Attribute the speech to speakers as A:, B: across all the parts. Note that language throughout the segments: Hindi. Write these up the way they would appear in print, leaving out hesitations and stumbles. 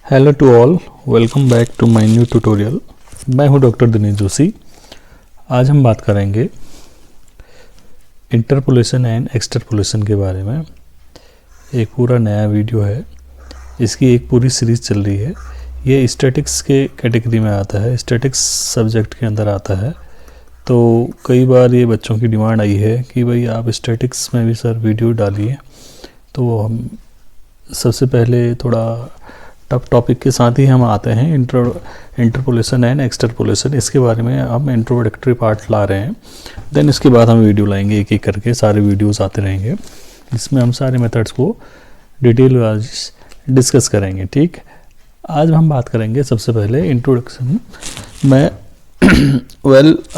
A: Hello to all, welcome back to my new tutorial. मैं हूं डॉक्टर दिनेश जोशी। आज हम बात करेंगे इंटरपोलेशन एंड एक्सट्रपोलेशन के बारे में। एक पूरा नया वीडियो है, इसकी एक पूरी सीरीज़ चल रही है। ये स्टैटिक्स के कैटेगरी में आता है, स्टैटिक्स सब्जेक्ट के अंदर आता है। तो कई बार ये बच्चों की डिमांड आई है कि भाई आप स्टैटिक्स में भी सर वीडियो डालिए। तो हम सबसे पहले थोड़ा टफ टॉपिक के साथ ही हम आते हैं इंटरपोलेशन एंड एक्सट्रपोलेशन। इसके बारे में हम इंट्रोडक्टरी पार्ट ला रहे हैं, देन इसके बाद हम वीडियो लाएंगे। एक एक करके सारे वीडियोस आते रहेंगे, इसमें हम सारे मेथड्स को डिटेल वाइज डिस्कस करेंगे। ठीक, आज हम बात करेंगे सबसे पहले इंट्रोडक्शन में।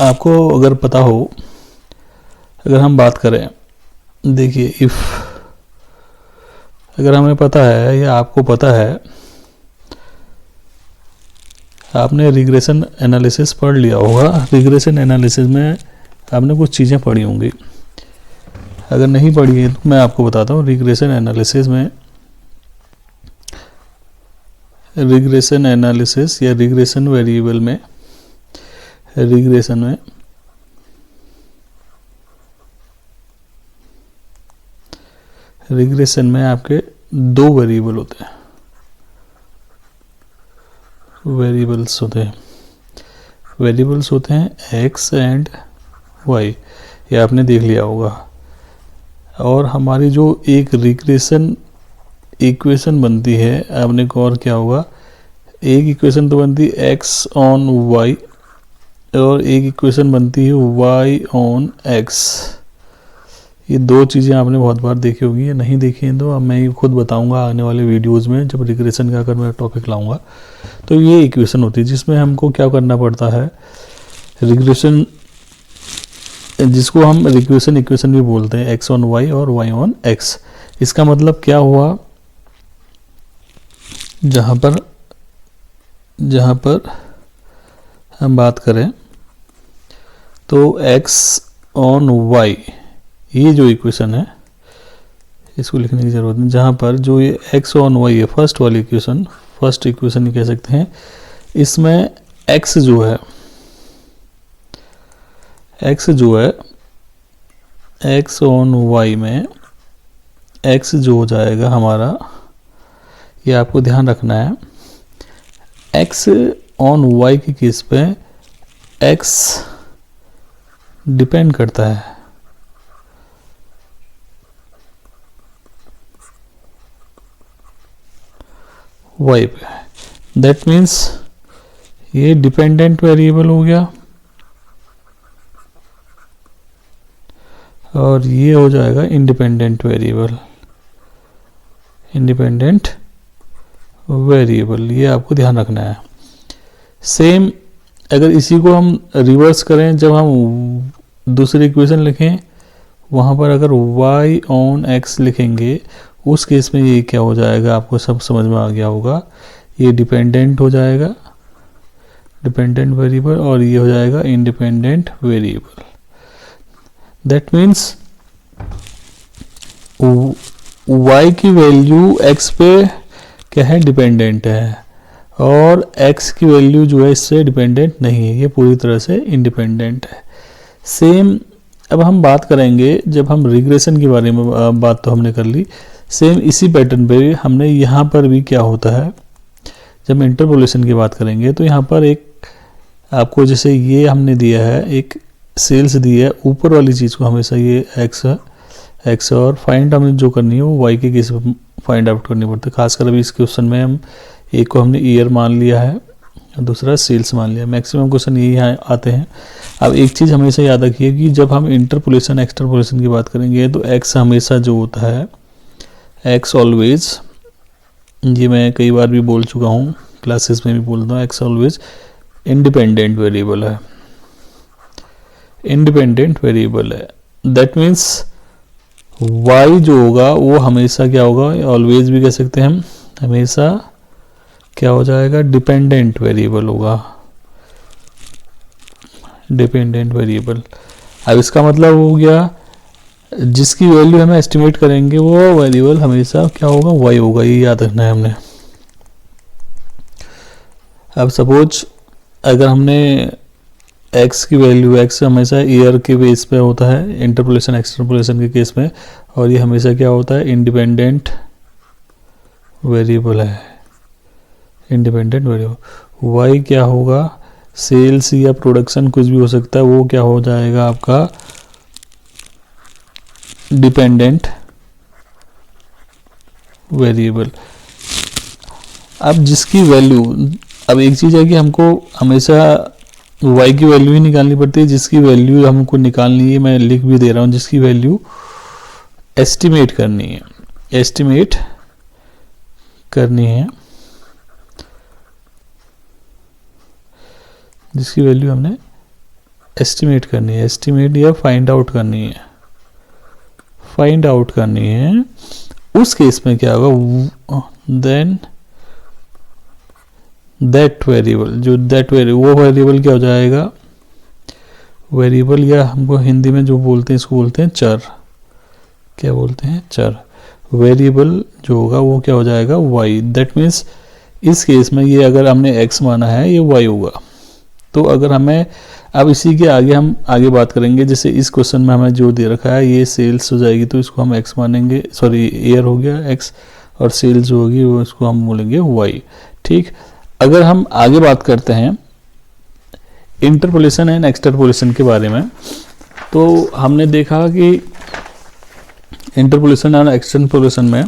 A: आपको अगर पता हो, अगर हम बात करें, देखिए अगर हमें पता है या आपको पता है, आपने रिग्रेशन एनालिसिस पढ़ लिया होगा। रिग्रेशन एनालिसिस में आपने कुछ चीज़ें पढ़ी होंगी, अगर नहीं पढ़ी है तो मैं आपको बताता हूँ। रिग्रेशन एनालिसिस या रिग्रेशन वेरिएबल में, रिग्रेशन में आपके दो वेरिएबल होते हैं, वेरिएबल्स होते हैं एक्स एंड वाई, ये आपने देख लिया होगा। और हमारी जो एक रिग्रेशन इक्वेशन बनती है, आपने गौर किया होगा, एक इक्वेशन तो बनती है एक्स ऑन वाई और एक इक्वेशन बनती है वाई ऑन एक्स। ये दो चीज़ें आपने बहुत बार देखी होगी, ये नहीं देखी हैं तो अब मैं ये खुद बताऊंगा आने वाले वीडियोस में, जब रिग्रेशन का अगर मैं टॉपिक लाऊंगा। तो ये इक्वेशन होती है जिसमें हमको क्या करना पड़ता है, रिग्रेशन, जिसको हम रिग्रेशन इक्वेशन भी बोलते हैं, एक्स ऑन वाई और वाई ऑन एक्स। इसका मतलब क्या हुआ, जहाँ पर हम बात करें तो एक्स ऑन वाई, ये जो इक्वेशन है इसको लिखने की ज़रूरत नहीं। जहाँ पर जो ये एक्स ऑन वाई है, फर्स्ट वाली इक्वेशन, फर्स्ट इक्वेशन कह सकते हैं, इसमें एक्स जो है एक्स ऑन वाई में एक्स जो हो जाएगा हमारा, ये आपको ध्यान रखना है। एक्स ऑन वाई के केस पे एक्स डिपेंड करता है वाई पे, दैट मीन्स ये डिपेंडेंट वेरिएबल हो गया और ये हो जाएगा इंडिपेंडेंट वेरिएबल। ये आपको ध्यान रखना है। सेम अगर इसी को हम रिवर्स करें, जब हम दूसरी इक्वेशन लिखें, वहाँ पर अगर y ऑन x लिखेंगे, उस केस में ये क्या हो जाएगा, आपको सब समझ में आ गया होगा। ये डिपेंडेंट हो जाएगा, डिपेंडेंट वेरिएबल, और ये हो जाएगा independent variable. That means y की वैल्यू x पे क्या है, डिपेंडेंट है, और x की वैल्यू जो है इससे डिपेंडेंट नहीं है, ये पूरी तरह से इंडिपेंडेंट है। सेम अब हम बात करेंगे, जब हम रिग्रेशन के बारे में बात तो हमने कर ली, सेम इसी पैटर्न पे हमने यहाँ पर भी क्या होता है, जब इंटरपोलेशन की बात करेंगे तो यहाँ पर एक आपको, जैसे ये हमने दिया है, एक सेल्स दी है, ऊपर वाली चीज़ को हमेशा ये एक्स और फाइंड हमें जो करनी है वो वाई के केस में फाइंड आउट करनी पड़ती है। खासकर अभी इस क्वेश्चन में हम एक को हमने ईयर मान लिया है, दूसरा सेल्स मान लिया। मैक्सिमम क्वेश्चन यही आते हैं। अब एक चीज़ हमेशा याद रखिए कि जब हम इंटरपोलेशन एक्सट्रपोलेशन की बात करेंगे तो एक्स हमेशा जो होता है, एक्स ऑलवेज, ये मैं कई बार भी बोल चुका हूँ, क्लासेस में भी बोलता हूँ, एक्स ऑलवेज इंडिपेंडेंट वेरिएबल है, दैट मीन्स वाई जो होगा वो हमेशा क्या होगा, ऑलवेज भी कह सकते हैं हम, हमेशा क्या हो जाएगा, डिपेंडेंट वेरिएबल होगा, डिपेंडेंट वेरिएबल। अब इसका मतलब हो गया, जिसकी वैल्यू हमें एस्टिमेट करेंगे वो वेरिएबल हमेशा क्या होगा, वाई होगा। ये याद रखना है हमने। अब सपोज अगर हमने x की वैल्यू, x हमेशा ईयर के बेस पे होता है इंटरपोलेशन एक्सट्रपोलेशन के केस में, और ये हमेशा क्या होता है, इंडिपेंडेंट वेरिएबल है, इंडिपेंडेंट वेरिएबल। y क्या होगा, सेल्स या प्रोडक्शन कुछ भी हो सकता है, वो क्या हो जाएगा आपका डिपेंडेंट वेरिएबल। अब जिसकी वैल्यू, अब एक चीज़ है कि हमको हमेशा y की वैल्यू ही निकालनी पड़ती है, जिसकी वैल्यू हमको निकालनी है, मैं लिख भी दे रहा हूँ, जिसकी वैल्यू एस्टिमेट करनी है, एस्टिमेट करनी है, जिसकी वैल्यू हमने एस्टिमेट करनी है, एस्टिमेट या फाइंड आउट करनी है, फाइंड आउट करनी है। उस केस में क्या होगा, देन दैट वेरिएबल, जो दैट वेरिएबल, वो वेरिएबल क्या हो जाएगा, वेरिएबल या हमको हिंदी में जो बोलते हैं इसको बोलते हैं चर, क्या बोलते हैं, चर। वेरिएबल जो होगा वो क्या हो जाएगा, y। दैट मीन्स इस केस में ये अगर हमने x माना है, ये y होगा। तो अगर हमें, अब इसी के आगे हम आगे बात करेंगे, जैसे इस क्वेश्चन में हमें जो दे रखा है ये सेल्स हो जाएगी, तो इसको हम x मानेंगे, सॉरी ईयर हो गया x, और सेल्स जो होगी वो इसको हम बोलेंगे y। ठीक, अगर हम आगे बात करते हैं इंटरपोलेशन एंड एक्सट्रपोलेशन के बारे में, तो हमने देखा कि इंटरपोलेशन और एक्सट्रपोलेशन में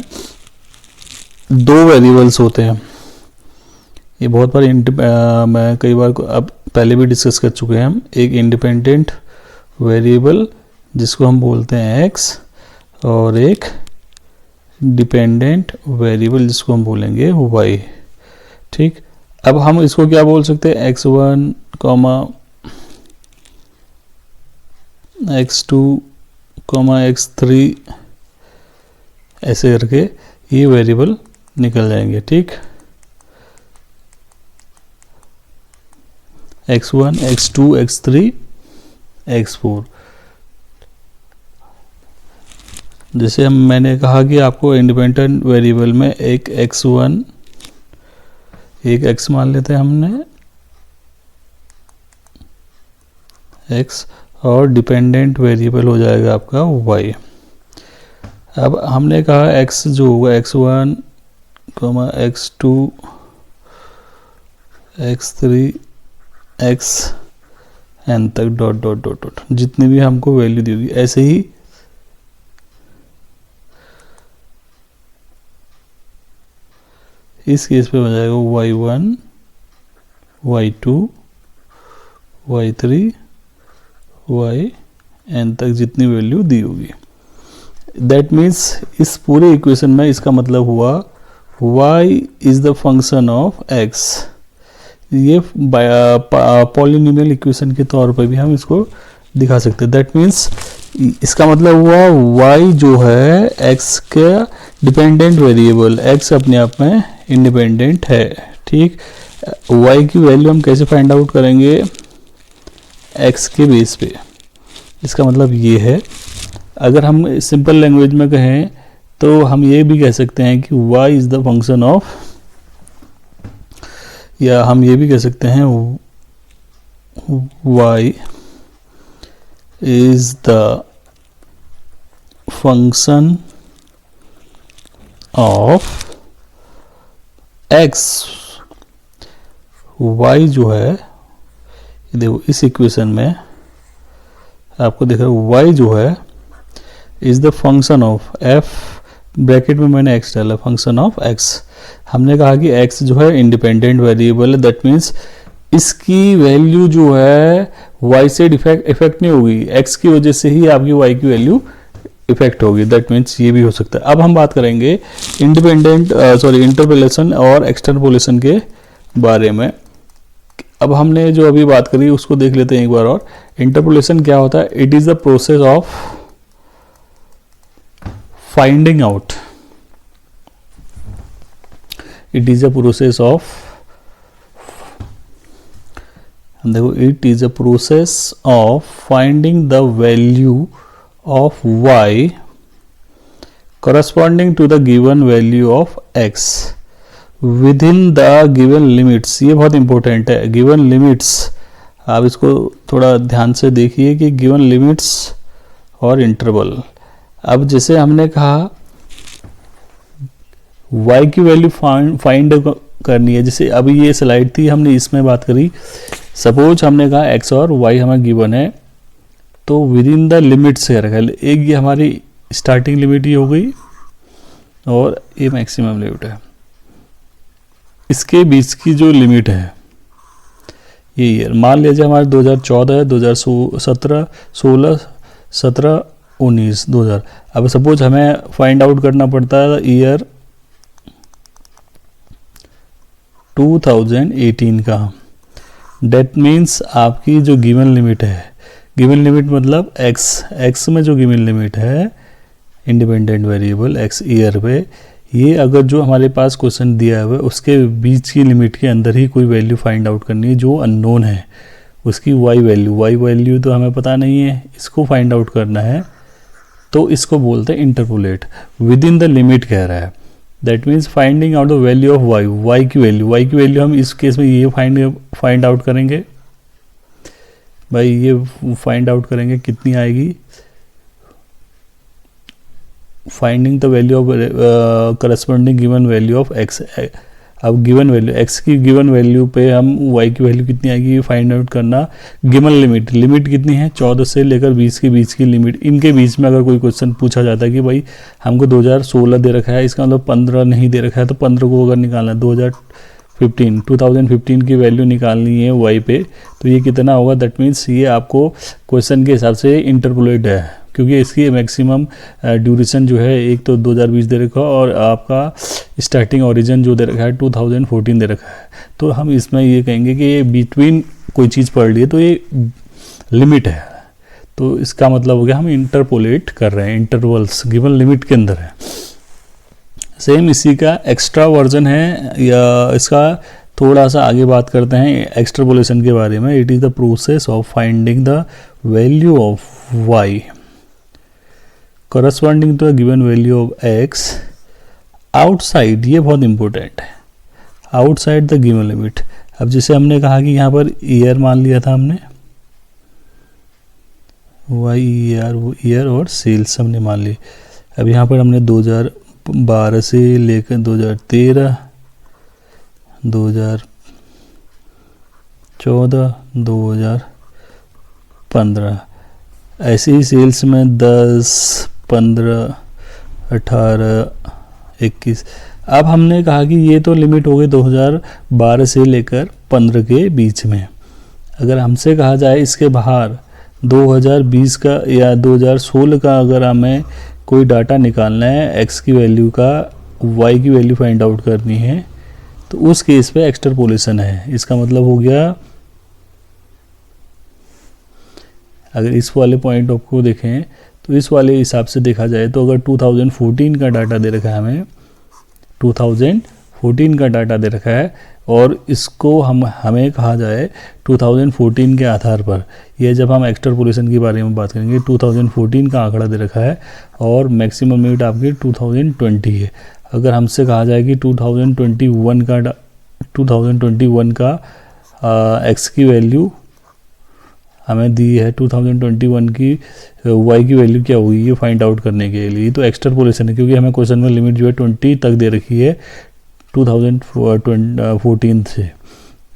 A: दो वेरिएबल्स होते हैं। ये बहुत बार मैं कई बार अब पहले भी डिस्कस कर चुके हैं हम। एक इंडिपेंडेंट वेरिएबल जिसको हम बोलते हैं x, और एक डिपेंडेंट वेरिएबल जिसको हम बोलेंगे y। ठीक, अब हम इसको क्या बोल सकते हैं, x1, x2, x3, ऐसे करके ये वेरिएबल निकल जाएंगे। ठीक, x1, x2, x3, x4। जैसे मैंने कहा कि आपको इंडिपेंडेंट वेरिएबल में एक x1, एक x मान लेते हैं हमने x, और डिपेंडेंट वेरिएबल हो जाएगा आपका y। अब हमने कहा x जो होगा x1, x2, x3, xn तक डॉट डॉट डॉट डॉट, जितनी भी हमको वैल्यू दी होगी, ऐसे ही इस केस पे हो जाएगा y1, y2, y3, yn तक जितनी वैल्यू दी होगी। दैट मीन्स इस पूरे इक्वेशन में इसका मतलब हुआ y is the function of x। ये पॉलिनोमियल इक्वेशन के तौर पर भी हम इसको दिखा सकते हैं। दैट मीन्स इसका मतलब हुआ y जो है x का डिपेंडेंट वेरिएबल, x अपने आप में इंडिपेंडेंट है। ठीक, y की वैल्यू हम कैसे फाइंड आउट करेंगे, x के बेस पे। इसका मतलब ये है, अगर हम सिंपल लैंग्वेज में कहें तो हम ये भी कह सकते हैं कि y is the function of, या हम ये भी कह सकते हैं y is the function of x। y जो है, देखो इस इक्वेशन में आपको दिख रहा है y जो है is the function of f, bracket में मैंने x डाला, फंक्शन ऑफ x। हमने कहा कि x जो है इंडिपेंडेंट वेरिएबल है, दैट मीन्स इसकी वैल्यू जो है y से इफेक्ट नहीं होगी, x की वजह से ही आपकी y की वैल्यू इफेक्ट होगी। दैट मीन्स ये भी हो सकता है। अब हम बात करेंगे इंटरपोलेशन और एक्सट्रपोलेशन के बारे में। अब हमने जो अभी बात करी उसको देख लेते हैं एक बार और। इंटरपोलेशन क्या होता है, it is the process of finding out, it is a process of, देखो it is a process of finding the value of y corresponding to the given value of x within the given limits, ये बहुत इंपॉर्टेंट है, गिवन लिमिट्स। आप इसको थोड़ा ध्यान से देखिए कि गिवन लिमिट्स और इंटरवल। अब जैसे हमने कहा y की वैल्यू फाइंड करनी है, जैसे अभी ये स्लाइड थी हमने इसमें बात करी, सपोज हमने कहा x और y हमें गिवन है, तो विद इन द लिमिट्स है रखा है। एक ये हमारी स्टार्टिंग लिमिट ये हो गई और ये मैक्सिमम लिमिट है, इसके बीच की जो लिमिट है ये ईयर मान लीजिए हमारे 2014 है, 2017, 16, 17, 19, 2000। अब सपोज हमें फाइंड आउट करना पड़ता है ईयर 2018 का। डेट मीन्स आपकी जो गिवन लिमिट है, गिवन लिमिट मतलब x में जो गिवन लिमिट है इंडिपेंडेंट वेरिएबल x ईयर पे, ये अगर जो हमारे पास क्वेश्चन दिया हुआ है उसके बीच की लिमिट के अंदर ही कोई वैल्यू फाइंड आउट करनी है जो अननोन है, उसकी y वैल्यू तो हमें पता नहीं है, इसको फाइंड आउट करना है, तो इसको बोलते हैं interpolate. With in the limit कह रहा है, that means finding out the value of y की वैल्यू हम इस केस में ये फाइंड आउट करेंगे भाई, ये फाइंड आउट करेंगे कितनी आएगी, finding the value of corresponding given value of x। अब गिवन वैल्यू x की गिवन वैल्यू पे हम y की वैल्यू कितनी आएगी फाइंड आउट करना। गिवन लिमिट कितनी है, 14 से लेकर 20 के बीच की लिमिट। इनके बीच में अगर कोई क्वेश्चन पूछा जाता है कि भाई हमको 2016 दे रखा है, इसका मतलब 15 नहीं दे रखा है, तो 15 को अगर निकालना है 2015 की वैल्यू निकालनी है y पे, तो ये कितना होगा, दैट मीन्स ये आपको क्वेश्चन के हिसाब से इंटरपोलेट है, क्योंकि इसकी मैक्सिमम ड्यूरेशन जो है एक तो 2020 दे रखा है और आपका स्टार्टिंग ओरिजिन जो दे रखा है 2014 दे रखा है। तो हम इसमें ये कहेंगे कि ये बिटवीन कोई चीज़ पढ़ ली है तो ये लिमिट है, तो इसका मतलब हो गया हम इंटरपोलेट कर रहे हैं, इंटरवल्स गिवन लिमिट के अंदर है। सेम इसी का एक्स्ट्रा वर्जन है, या इसका थोड़ा सा आगे बात करते हैं एक्सट्रापोलेशन के बारे में। It is the process of finding the value of y corresponding to a given value of x outside, ये बहुत इंपॉर्टेंट है, आउटसाइड द गिवन लिमिट। अब जैसे हमने कहा कि यहाँ पर ईयर मान लिया था हमने, ईयर और सेल्स हमने मान ली। अब यहाँ पर हमने 2012 से लेकर 2013, 2014, 2015 ऐसे ही सेल्स में 10, 15, 18, 21। अब हमने कहा कि ये तो लिमिट हो गई 2012 से लेकर 15 के बीच में। अगर हमसे कहा जाए इसके बाहर 2020 का या 2016 का अगर हमें कोई डाटा निकालना है, x की वैल्यू का y की वैल्यू फाइंड आउट करनी है, तो उस केस पे एक्सट्रापोलेशन है। इसका मतलब हो गया, अगर इस वाले पॉइंट ऑफ को देखें तो इस वाले हिसाब से देखा जाए तो अगर 2014 का डाटा दे रखा है हमें, 2014 का डाटा दे रखा है और इसको हमें कहा जाए 2014 के आधार पर, यह जब हम एक्सट्रापोलेशन के बारे में बात करेंगे, 2014 का आंकड़ा दे रखा है और मैक्सिमम लिमिट आपकी 2020 है। अगर हमसे कहा जाए कि 2021 का x की वैल्यू हमें दी है, 2021 की y की वैल्यू क्या होगी ये फाइंड आउट करने के लिए, तो एक्सट्रापोलेशन है, क्योंकि हमें क्वेश्चन में लिमिट जो है 20 तक दे रखी है 2014 से।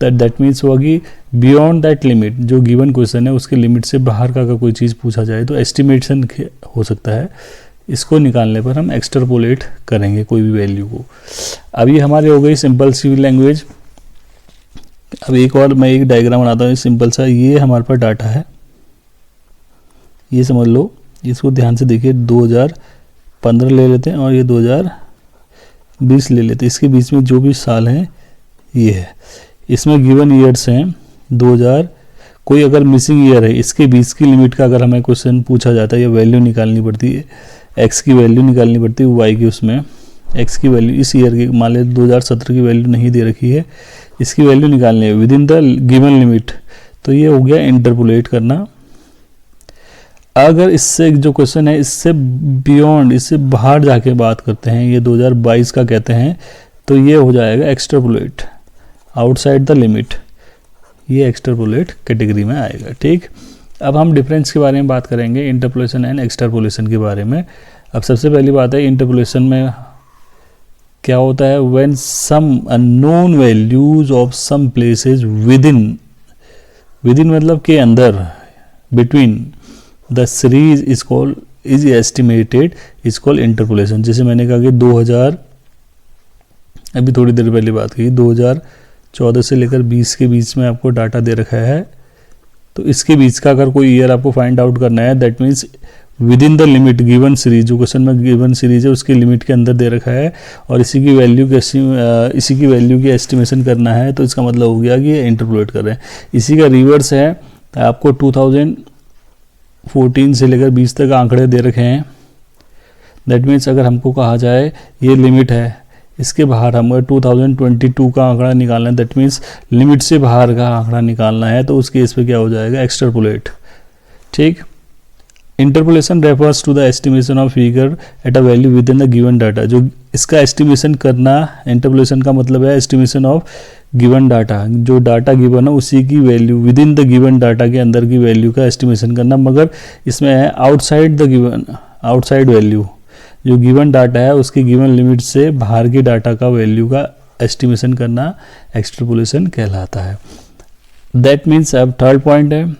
A: दैट मीन्स हुआ कि बियॉन्ड दैट लिमिट, जो गिवन क्वेश्चन है उसके लिमिट से बाहर का अगर कोई चीज़ पूछा जाए तो एस्टिमेशन हो सकता है, इसको निकालने पर हम एक्सट्रापोलेट करेंगे कोई भी वैल्यू को। अब ये हमारे हो गई सिंपल सी लैंग्वेज। अब एक और मैं एक डायग्राम बनाता हूँ सिंपल सा। ये हमारे पास डाटा है, ये समझ लो, इसको ध्यान से देखिए। 2015 ले लेते हैं और ये 2020 ले लेते हैं, इसके बीच में जो भी साल हैं ये है। इसमें गिवन ईयर्स हैं 2000, कोई अगर मिसिंग ईयर है इसके बीच की लिमिट का अगर हमें क्वेश्चन पूछा जाता है या वैल्यू निकालनी पड़ती है, एक्स की वैल्यू निकालनी पड़ती है वाई की, उसमें एक्स की वैल्यू इस ईयर की मान लें 2017 की वैल्यू नहीं दे रखी है, इसकी वैल्यू निकालनी है with in the given limit, तो ये हो गया इंटरपोलेट करना। अगर इससे जो क्वेश्चन है इससे बियॉन्ड, इससे बाहर जाके बात करते हैं, ये 2022 का कहते हैं तो ये हो जाएगा एक्सट्रापोलेट, आउटसाइड द लिमिट, ये एक्सट्रापोलेट कैटेगरी में आएगा। ठीक, अब हम डिफरेंस के बारे में बात करेंगे, इंटरपोलेशन एंड एक्सट्रापोलेशन के बारे में। अब सबसे पहली बात है, इंटरपोलेशन में क्या होता है, when some unknown values of some places within मतलब के अंदर, between the series is estimated is called interpolation. जैसे मैंने कहा कि 2000, अभी थोड़ी देर पहले बात की, 2014 से लेकर 20 के बीच में आपको डाटा दे रखा है, तो इसके बीच का अगर कोई ईयर आपको फाइंड आउट करना है, that means with in the limit given series, जो क्वेश्चन में गिवन सीरीज है उसकी लिमिट के अंदर दे रखा है, और इसी की वैल्यू की एस्टिमेशन करना है, तो इसका मतलब हो गया कि ये इंटरपोलेट कर रहे हैं। इसी का रिवर्स है, आपको 2014 से लेकर 20 तक आंकड़े दे रखे हैं, दैट मीन्स अगर हमको कहा जाए ये लिमिट है, इसके बाहर हमें 2022 का आंकड़ा निकालना है, दैट मीन्स लिमिट से बाहर का आंकड़ा निकालना है, तो उस केस पे क्या हो जाएगा, एक्सट्रापोलेट। ठीक, interpolation refers to the estimation of figure at a value within the given data. जो इसका एस्टिमेशन करना, इंटरपोलेशन का मतलब है एस्टिमेशन ऑफ गिवन डाटा, जो डाटा गिवन है उसी की value within the given data के अंदर की वैल्यू का एस्टिमेशन करना, मगर इसमें है outside the given, outside value, जो गिवन डाटा है उसकी गिवन लिमिट से बाहर की डाटा का वैल्यू का एस्टिमेशन करना एक्सट्रापोलेशन कहलाता है। दैट मीन्स अब थर्ड पॉइंट है,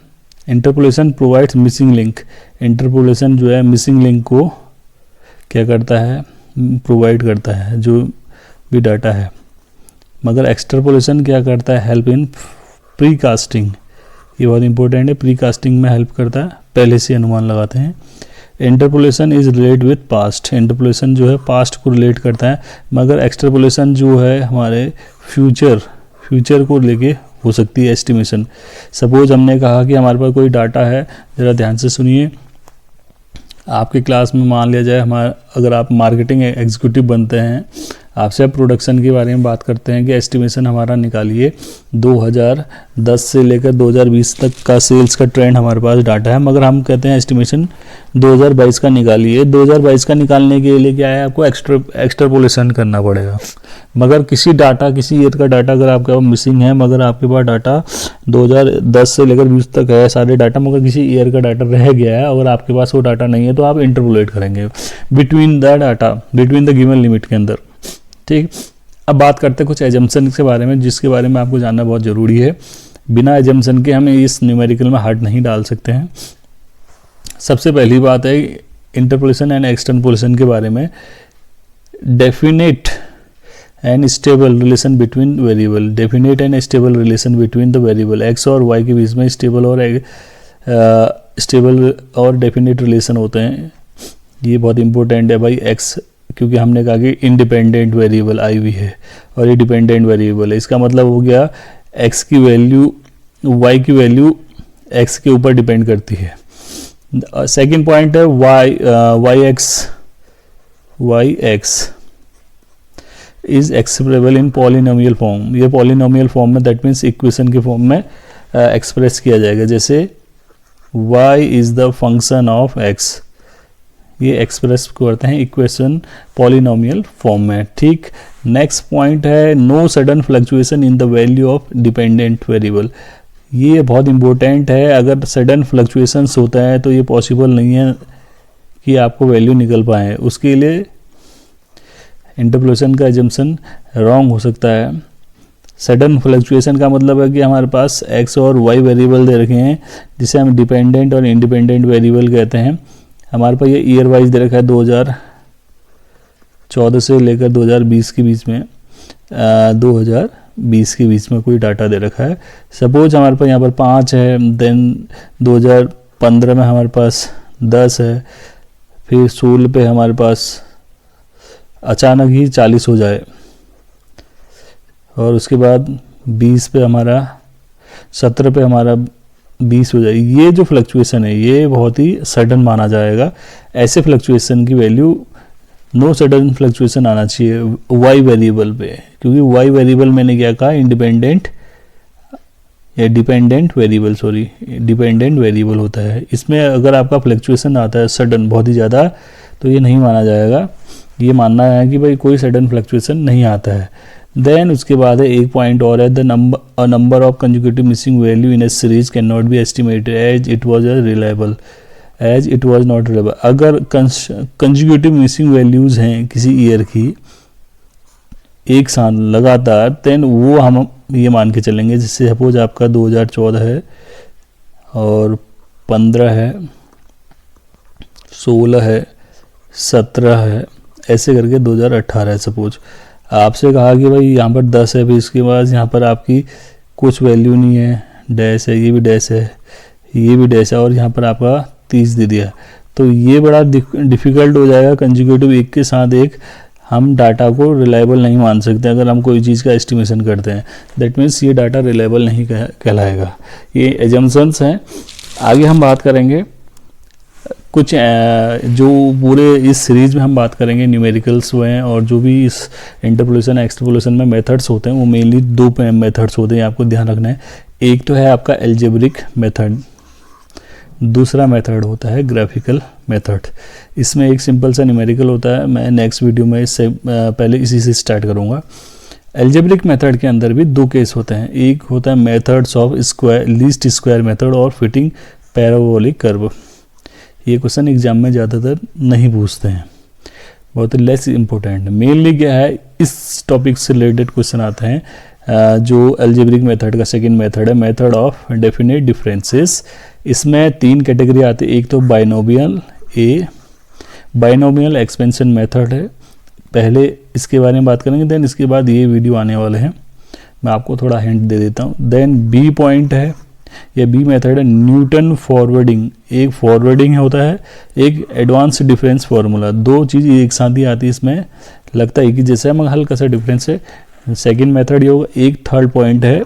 A: interpolation provides missing link. Interpolation जो है मिसिंग लिंक को क्या करता है, प्रोवाइड करता है, जो भी डाटा है, मगर एक्सट्रापोलेशन क्या करता है, हेल्प इन प्री कास्टिंग। ये बहुत इंपॉर्टेंट है, प्री कास्टिंग में हेल्प करता है, पहले से अनुमान लगाते हैं। Interpolation is relate with past, interpolation जो है पास्ट को रिलेट करता है, मगर एक्सट्रापोलेशन जो है हमारे फ्यूचर को लेके हो सकती है एस्टिमेशन। सपोज हमने कहा कि हमारे पास कोई डाटा है, ज़रा ध्यान से सुनिए, आपकी क्लास में मान लिया जाए अगर आप मार्केटिंग एग्जीक्यूटिव बनते हैं, आपसे अब प्रोडक्शन के बारे में बात करते हैं कि एस्टिमेशन हमारा निकालिए 2010 से लेकर 2020 तक का सेल्स का ट्रेंड हमारे पास डाटा है, मगर हम कहते हैं एस्टिमेशन 2022 का निकालिए। 2022 का निकालने के लिए क्या है, आपको एक्सट्रापोलेशन करना पड़ेगा। मगर किसी ईयर का डाटा अगर आपके पास मिसिंग है, मगर आपके पास डाटा 2010 से लेकर 20 तक है सारे डाटा, मगर किसी ईयर का डाटा रह गया है, अगर आपके पास वो डाटा नहीं है, तो आप इंटरपोलेट करेंगे बिटवीन द गिवन लिमिट के अंदर। ठीक, अब बात करते हैं कुछ एजम्पशन के बारे में, जिसके बारे में आपको जानना बहुत ज़रूरी है। बिना एजम्पशन के हम इस न्यूमेरिकल में हार्ड नहीं डाल सकते हैं। सबसे पहली बात है इंटरपोलेशन एंड एक्सट्रापोलेशन के बारे में, definite and stable relation between variable. Definite and stable relation between the variable, x और वाई के बीच में स्टेबल और डेफिनेट रिलेशन होते हैं। ये बहुत इंपॉर्टेंट है भाई, एक्स, क्योंकि हमने कहा कि इंडिपेंडेंट वेरिएबल आई हुई है और ये डिपेंडेंट वेरिएबल है। इसका मतलब हो गया एक्स की वैल्यू, वाई की वैल्यू एक्स के ऊपर डिपेंड करती है। सेकंड पॉइंट है y x is expressible in polynomial form. ये पॉलिनोमियल फॉर्म में, दैट मीन्स इक्वेशन के फॉर्म में एक्सप्रेस किया जाएगा, जैसे y is the function of x, ये एक्सप्रेस करते हैं इक्वेशन पॉलिनोमियल फॉर्म में। ठीक, नेक्स्ट पॉइंट है no sudden fluctuation in the value of dependent variable. ये बहुत इंपॉर्टेंट है, अगर सडन फ्लक्चुएशंस होता है तो ये पॉसिबल नहीं है कि आपको वैल्यू निकल पाए, उसके लिए इंटरपोलेशन का एजम्पशन रॉन्ग हो सकता है। सडन फ्लक्चुएशन का मतलब है कि हमारे पास x और y वेरिएबल दे रखे हैं, जिसे हम डिपेंडेंट और इंडिपेंडेंट वेरिएबल कहते हैं। हमारे पास ये ईयर वाइज दे रखा है 2014 से लेकर 2020 के बीच में, 2020 के बीच में कोई डाटा दे रखा है। सपोज हमारे पास यहाँ पर 5 है, देन 2015 में हमारे पास 10 है, फिर 16 पे हमारे पास अचानक ही 40 हो जाए, और उसके बाद 20 पे हमारा 17 पे हमारा 20 हो जाए। ये जो फ्लक्चुएशन है ये बहुत ही सडन माना जाएगा। ऐसे फ्लक्चुएशन की वैल्यू, नो सडन फ्लक्चुएशन आना चाहिए वाई वेरिएबल पे, क्योंकि वाई वेरिएबल मैंने क्या कहा, डिपेंडेंट वेरिएबल होता है। इसमें अगर आपका फ्लक्चुएशन आता है सडन बहुत ही ज़्यादा, तो ये नहीं माना जाएगा। ये मानना है कि भाई कोई सडन फ्लक्चुएशन नहीं आता है। देन उसके बाद है एक पॉइंट और है, the number of conjugative missing value in a series cannot be estimated as it was reliable as it was not reliable. अगर कंजुगेटिव मिसिंग वैल्यूज़ हैं किसी ईयर की एक साथ लगातार, देन वो हम ये मान के चलेंगे, जैसे सपोज आपका 2014 है और 15 है, 16 है, 17 है, ऐसे करके 2018 है। सपोज आपसे कहा कि भाई यहाँ पर 10 है, फिर इसके बाद यहाँ पर आपकी कुछ वैल्यू नहीं है, डैश है, ये भी डैश है, ये भी डैश है, और यहाँ पर आपका 30 दे दिया, तो ये बड़ा डिफ़िकल्ट हो जाएगा। कंजुगेटिव एक के साथ एक हम डाटा को रिलायबल नहीं मान सकते अगर हम कोई चीज़ का एस्टिमेशन करते हैं। दैट मीन्स ये डाटा रिलायबल नहीं कहलाएगा। ये एजम्पशंस हैं। आगे हम बात करेंगे कुछ जो पूरे इस सीरीज में हम बात करेंगे न्यूमेरिकल्स हुए हैं, और जो भी इस इंटरपोलेशन एक्सट्रपोलेशन में मेथड्स होते हैं वो मेनली दो मेथड्स होते हैं, आपको ध्यान रखना है। एक तो है आपका एल्जेब्रिक मेथड, दूसरा मेथड होता है ग्राफिकल मेथड। इसमें एक सिंपल सा न्यूमेरिकल होता है, मैं नेक्स्ट वीडियो में इससे पहले इसी से स्टार्ट करूँगा। एल्जेब्रिक मेथड के अंदर भी दो केस होते हैं, एक होता है methods of square least square method और फिटिंग पैराबोलिक कर्व। ये क्वेश्चन एग्जाम में ज़्यादातर नहीं पूछते हैं, बहुत लेस इम्पोर्टेंट। मेनली क्या है, इस टॉपिक से रिलेटेड क्वेश्चन आते हैं जो एल्जेब्रिक मेथड का सेकंड मेथड है, मेथड ऑफ डेफिनेट डिफरेंसेस। इसमें तीन कैटेगरी आती है, एक तो बाइनोमियल बाइनोमियल एक्सपेंशन मेथड है, पहले इसके बारे में बात करेंगे, देन इसके बाद ये वीडियो आने वाले हैं, मैं आपको थोड़ा हिंट दे देता हूँ। देन बी पॉइंट है, ये बी मेथड है न्यूटन फॉरवर्डिंग। एक फॉरवर्डिंग होता है, एक एडवांस डिफरेंस फार्मूला, दो चीज़ एक साथ ही आती है। इसमें लगता है कि जैसे मगर हल्का सा डिफरेंस है। सेकंड मेथड ये होगा। एक थर्ड पॉइंट है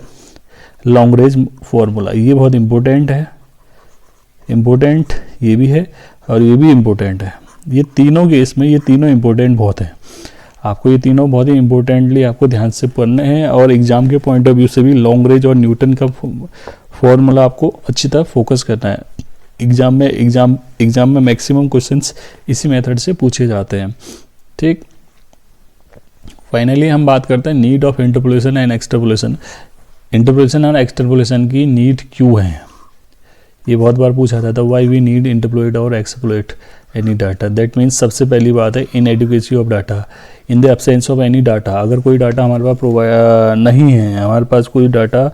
A: लॉन्ग रेंज फार्मूला, ये बहुत इंपॉर्टेंट है, इम्पोर्टेंट ये भी है और ये भी इम्पोर्टेंट है। ये तीनों केस में ये तीनों इम्पोर्टेंट बहुत हैं, आपको ये तीनों बहुत ही इम्पोर्टेंटली आपको ध्यान से पढ़ने हैं, और एग्जाम के पॉइंट ऑफ व्यू से भी लॉन्ग रेंज और न्यूटन का फॉर्मूला आपको अच्छी तरह फोकस करना है। एग्जाम में मैक्सिमम क्वेश्चंस इसी मेथड से पूछे जाते हैं। ठीक, फाइनली हम बात करते हैं need of interpolation and extrapolation. Interpolation और एक्सट्रपोलेशन की नीड क्यों है, ये बहुत बार पूछा जाता है, वाई वी नीड इंटरपोलेट और extrapolate any data. That means सबसे पहली बात है inadequacy of data in the absence of any data. अगर कोई डाटा हमारे पास नहीं है, हमारे पास कोई डाटा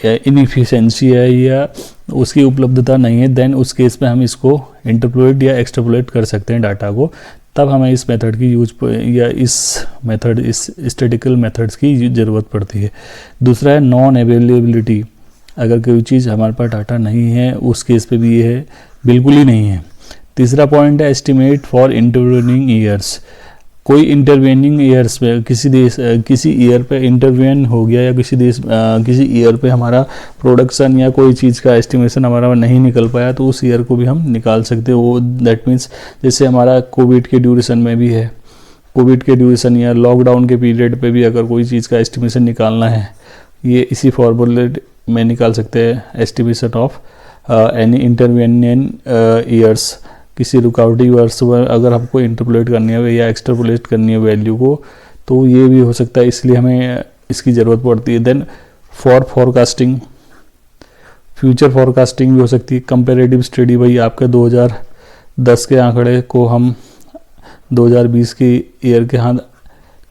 A: इनएफिशिएंसी है या उसकी उपलब्धता नहीं है, देन उस केस में हम इसको इंटरपोलेट या एक्सट्रपोलेट कर सकते हैं डाटा को। तब हमें इस मेथड की यूज या इस स्टैटिस्टिकल मेथड्स की ज़रूरत पड़ती है। दूसरा है नॉन अवेलेबिलिटी, अगर कोई चीज़ हमारे पास डाटा नहीं है उस केस पे भी ये है बिल्कुल ही नहीं है। तीसरा पॉइंट है एस्टिमेट फॉर इंटरवेनिंग ईयर्स। कोई इंटरवेनिंग ईयर्स पे किसी ईयर पे इंटरवेन हो गया या किसी ईयर पे हमारा प्रोडक्शन या कोई चीज़ का एस्टिमेशन हमारा नहीं निकल पाया, तो उस ईयर को भी हम निकाल सकते हैं। वो दैट मीन्स जैसे हमारा कोविड के ड्यूरेशन में भी है, कोविड के ड्यूरेशन या लॉकडाउन के पीरियड पे भी अगर कोई चीज़ का एस्टिमेशन निकालना है, ये इसी फॉर्मूले में निकाल सकते हैं। एस्टिमेशन ऑफ एनी इंटरवेनियन ईयर्स, किसी रुकावटी वर्ष में अगर हमको इंटरपोलेट करनी है या एक्सट्रपोलेट करनी है वैल्यू को, तो ये भी हो सकता है, इसलिए हमें इसकी ज़रूरत पड़ती है। Then for forecasting, future forecasting भी हो सकती है। कंपेरेटिव स्टडी, भाई आपके 2010 के आंकड़े को हम 2020 की ईयर के हाथ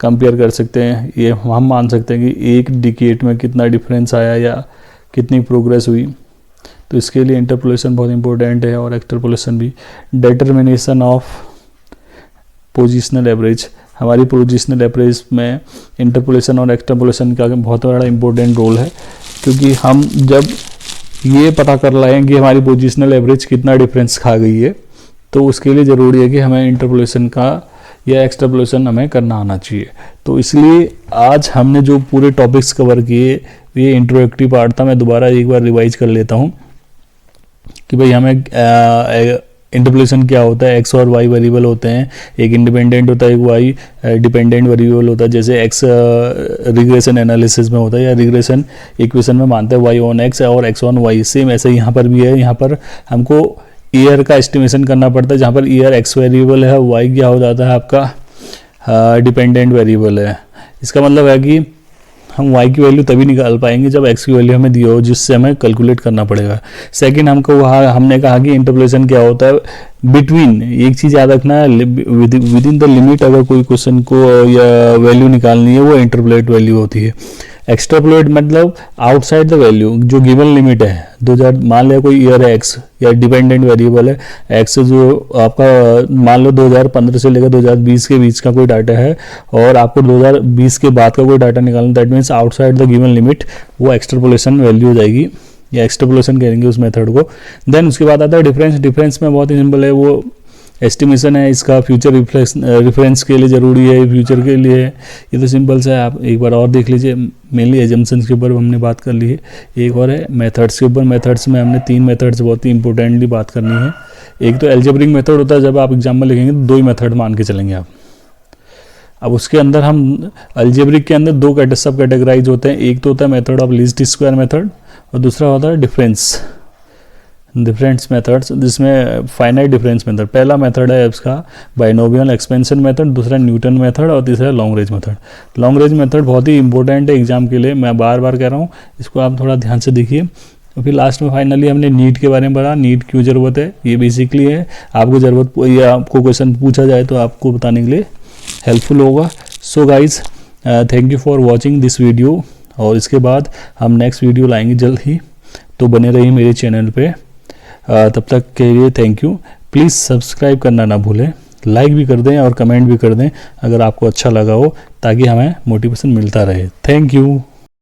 A: कंपेयर कर सकते हैं, ये हम मान सकते हैं कि एक डिकेड में कितना डिफरेंस आया या कितनी प्रोग्रेस हुई, तो इसके लिए इंटरपोलेशन बहुत इंपॉर्टेंट है और एक्सट्रपोलेशन भी। डिटर्मिनेशन ऑफ पोजिशनल एवरेज, हमारी पोजिशनल एवरेज में इंटरपोलेशन और एक्सट्रपोलेशन का बहुत बड़ा इंपॉर्टेंट रोल है, क्योंकि हम जब ये पता कर लाएँ कि हमारी पोजिशनल एवरेज कितना डिफरेंस खा गई है, तो उसके लिए ज़रूरी है कि हमें इंटरपोलेशन का या एक्सट्रपोलेशन हमें करना आना चाहिए। तो इसलिए आज हमने जो पूरे टॉपिक्स कवर किए, ये इंट्रोडक्टिव पार्ट था, मैं दोबारा एक बार रिवाइज कर लेता हूँ कि भाई हमें इंटरपोलेशन क्या होता है। एक्स और वाई वेरिएबल होते हैं, एक इंडिपेंडेंट होता है, एक वाई डिपेंडेंट वेरिएबल होता है, जैसे एक्स रिग्रेशन एनालिसिस में होता है या रिग्रेशन इक्वेशन में मानते हैं वाई ऑन एक्स और एक्स ऑन वाई। सेम ऐसे यहाँ पर भी है, यहाँ पर हमको ईयर का एस्टिमेशन करना पड़ता है, जहाँ पर ईयर एक्स वेरिएबल है, वाई क्या हो जाता है आपका डिपेंडेंट वेरिएबल है। इसका मतलब है कि हम y की वैल्यू तभी निकाल पाएंगे जब x की वैल्यू हमें दी हो, जिससे हमें कैलकुलेट करना पड़ेगा। सेकंड हमने कहा कि इंटरपोलेशन क्या होता है, बिटवीन, एक चीज़ याद रखना है, विद इन द लिमिट अगर कोई क्वेश्चन को या वैल्यू निकालनी है वो इंटरपोलेट वैल्यू होती है। एक्सट्रापोलेट मतलब आउटसाइड द वैल्यू, जो गिवन लिमिट है 2000, मान लिया कोई ईयर है x या डिपेंडेंट वेरिएबल है x, जो आपका मान लो 2015 से लेकर 2020 के बीच का कोई डाटा है और आपको 2020 के बाद का कोई डाटा निकालना, that means outside the given limit, वो एक्सट्रापोलेशन वैल्यू हो जाएगी या एक्सट्रापोलेशन कहेंगे उस मेथड को। देन उसके बाद आता है डिफरेंस। डिफरेंस में बहुत ही सिंपल है, वो एस्टिमेशन है, इसका फ्यूचर रेफरेंस के लिए ज़रूरी है, फ्यूचर के लिए है, ये तो सिंपल सा है, आप एक बार और देख लीजिए। मेनली एजम्पशंस के ऊपर हमने बात कर ली है, एक और है मेथड्स के ऊपर। मेथड्स में हमने 3 मेथड्स बहुत ही इंपॉर्टेंटली बात करनी है। एक तो एल्जेब्रिक मेथड होता है, जब आप एग्जाम में लिखेंगे तो 2 ही मेथड मान के चलेंगे आप। अब उसके अंदर हम अलजेब्रिक के अंदर 2 सब कैटेगराइज होते हैं, एक तो होता है method of least square method और दूसरा होता है डिफरेंस मेथड्स, जिसमें फाइनाइट डिफरेंस मेथड। पहला मेथड है इसका बाइनोमियल एक्सपेंशन मेथड, दूसरा न्यूटन मेथड और तीसरा long range method. Long range method बहुत ही इंपॉर्टेंट है एग्जाम के लिए, मैं बार बार कह रहा हूँ, इसको आप थोड़ा ध्यान से देखिए। और फिर लास्ट में फाइनली हमने नीट के बारे में पढ़ा, नीट क्यों ज़रूरत है, ये बेसिकली है आपको ज़रूरत, या आपको क्वेश्चन पूछा जाए तो आपको बताने के लिए हेल्पफुल होगा। So guys, thank you for watching this video, और इसके बाद हम नेक्स्ट वीडियो लाएंगे जल्द ही, तो बने रहिए मेरे चैनल पे। तब तक के लिए थैंक यू। प्लीज़ सब्सक्राइब करना ना भूलें, लाइक भी कर दें और कमेंट भी कर दें अगर आपको अच्छा लगा हो, ताकि हमें मोटिवेशन मिलता रहे। Thank you.